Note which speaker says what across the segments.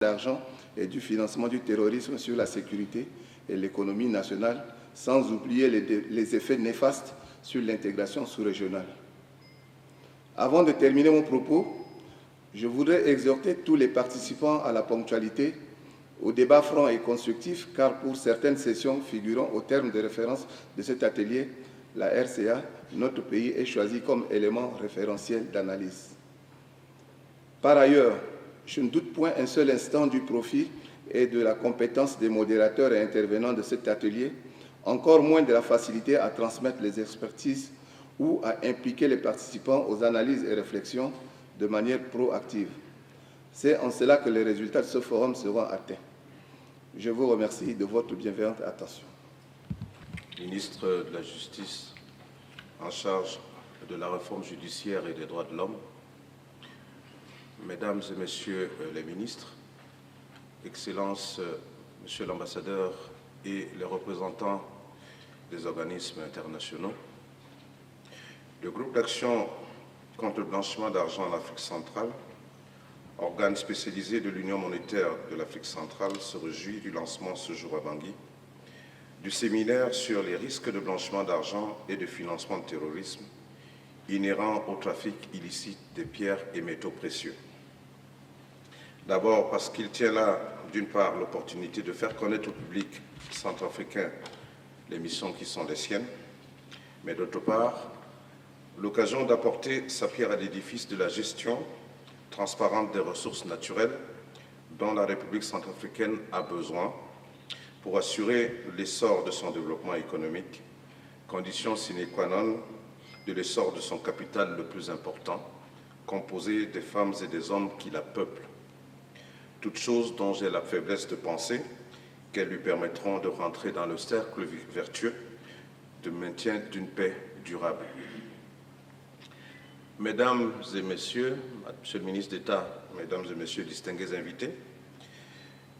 Speaker 1: d'argent et du financement du terrorisme sur la sécurité et l'économie nationale, sans oublier les effets néfastes sur l'intégration sous-régionale. Avant de terminer mon propos, je voudrais exhorter tous les participants à la ponctualité, au débat franc et constructif, car pour certaines sessions figurant au terme de référence de cet atelier, la RCA, notre pays, est choisi comme élément référentiel d'analyse. Par ailleurs, je ne doute point un seul instant du profit et de la compétence des modérateurs et intervenants de cet atelier, encore moins de la facilité à transmettre les expertises ou à impliquer les participants aux analyses et réflexions de manière proactive. C'est en cela que les résultats de ce forum seront atteints. Je vous remercie de votre bienveillante attention.
Speaker 2: Ministre de la Justice en charge de la réforme judiciaire et des droits de l'homme, Mesdames et Messieurs les ministres, Excellences, Monsieur l'ambassadeur et les représentants des organismes internationaux, le groupe d'action contre le blanchiment d'argent en Afrique centrale, organe spécialisé de l'Union monétaire de l'Afrique centrale, se réjouit du lancement ce jour à Bangui du séminaire sur les risques de blanchiment d'argent et de financement de terrorisme inhérents au trafic illicite des pierres et métaux précieux. D'abord parce qu'il tient là, d'une part, l'opportunité de faire connaître au public centrafricain les missions qui sont les siennes, mais d'autre part, l'occasion d'apporter sa pierre à l'édifice de la gestion transparente des ressources naturelles dont la République centrafricaine a besoin pour assurer l'essor de son développement économique, condition sine qua non de l'essor de son capital le plus important, composé des femmes et des hommes qui la peuplent. Toutes choses dont j'ai la faiblesse de penser qu'elles lui permettront de rentrer dans le cercle vertueux de maintien d'une paix durable. Mesdames et Messieurs, Monsieur le ministre d'État, Mesdames et Messieurs distingués invités,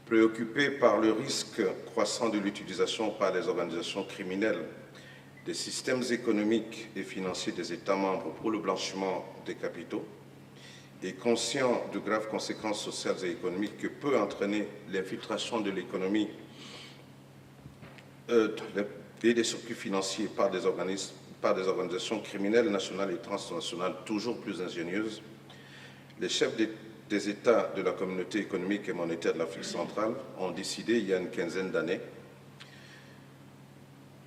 Speaker 2: préoccupés par le risque croissant de l'utilisation par les organisations criminelles des systèmes économiques et financiers des États membres pour le blanchiment des capitaux, et conscient de graves conséquences sociales et économiques que peut entraîner l'infiltration de l'économie et des circuits financiers par des organisations criminelles nationales et transnationales toujours plus ingénieuses, les chefs des États de la communauté économique et monétaire de l'Afrique centrale ont décidé, il y a une quinzaine d'années,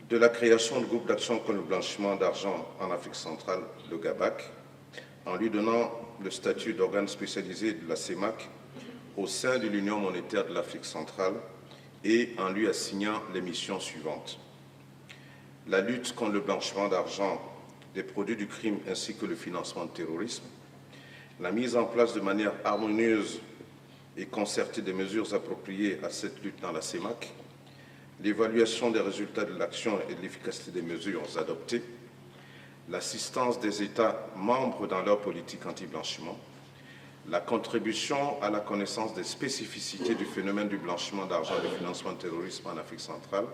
Speaker 2: de la création du groupe d'action contre le blanchiment d'argent en Afrique centrale, le GABAC, en lui donnant le statut d'organe spécialisé de la CEMAC au sein de l'Union monétaire de l'Afrique centrale et en lui assignant les missions suivantes. La lutte contre le blanchiment d'argent, des produits du crime ainsi que le financement du terrorisme, la mise en place de manière harmonieuse et concertée des mesures appropriées à cette lutte dans la CEMAC, l'évaluation des résultats de l'action et de l'efficacité des mesures adoptées, l'assistance des États membres dans leur politique anti-blanchiment, la contribution à la connaissance des spécificités du phénomène du blanchiment d'argent et du financement du terrorisme en Afrique centrale,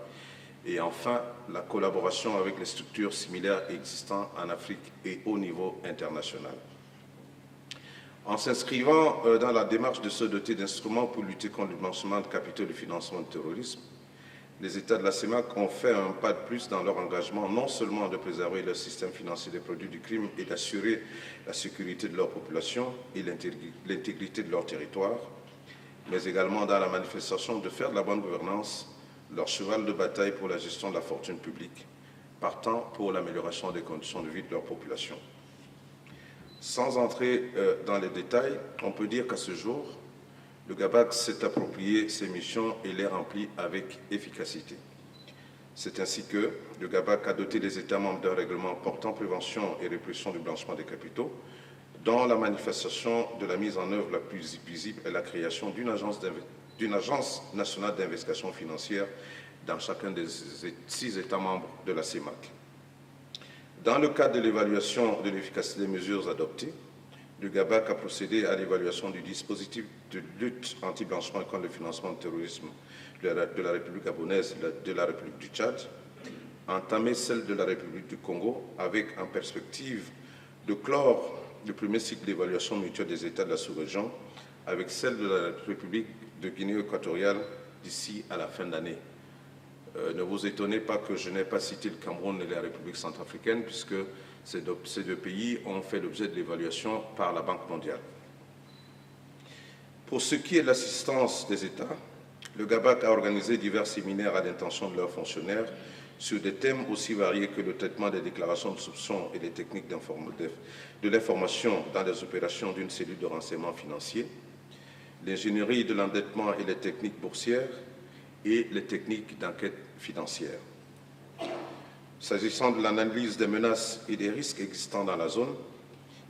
Speaker 2: et enfin la collaboration avec les structures similaires existantes en Afrique et au niveau international. En s'inscrivant dans la démarche de se doter d'instruments pour lutter contre le blanchiment de capitaux et le financement du terrorisme, les États de la CEMAC ont fait un pas de plus dans leur engagement, non seulement de préserver leur système financier des produits du crime et d'assurer la sécurité de leur population et l'intégrité de leur territoire, mais également dans la manifestation de faire de la bonne gouvernance leur cheval de bataille pour la gestion de la fortune publique, partant pour l'amélioration des conditions de vie de leur population. Sans entrer dans les détails, on peut dire qu'à ce jour, le GABAC s'est approprié ses missions et les remplit avec efficacité. C'est ainsi que le GABAC a doté les États membres d'un règlement portant prévention et répression du blanchiment des capitaux, dont la manifestation de la mise en œuvre la plus visible est la création d'une agence nationale d'investigation financière dans chacun des 6 États membres de la CEMAC. Dans le cadre de l'évaluation de l'efficacité des mesures adoptées, le GABAC a procédé à l'évaluation du dispositif de lutte anti-blanchiment contre le financement du terrorisme de la République gabonaise et de la République du Tchad, entamé celle de la République du Congo avec en perspective de clore le premier cycle d'évaluation mutuelle des États de la sous-région avec celle de la République de Guinée équatoriale d'ici à la fin d'année. Ne vous étonnez pas que je n'ai pas cité le Cameroun et la République centrafricaine, puisque ces deux pays ont fait l'objet de l'évaluation par la Banque mondiale. Pour ce qui est de l'assistance des États, le GABAC a organisé divers séminaires à l'intention de leurs fonctionnaires sur des thèmes aussi variés que le traitement des déclarations de soupçons et les techniques de l'information dans les opérations d'une cellule de renseignement financier, l'ingénierie de l'endettement et les techniques boursières et les techniques d'enquête financière. S'agissant de l'analyse des menaces et des risques existants dans la zone,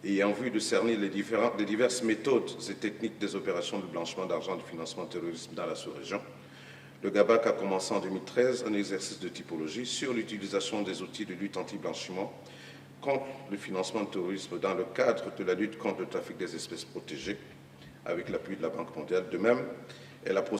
Speaker 2: et en vue de cerner les diverses méthodes et techniques des opérations de blanchiment d'argent et de financement du terrorisme dans la sous-région, le GABAC a commencé en 2013 un exercice de typologie sur l'utilisation des outils de lutte anti-blanchiment contre le financement du terrorisme dans le cadre de la lutte contre le trafic des espèces protégées avec l'appui de la Banque mondiale. De même, elle a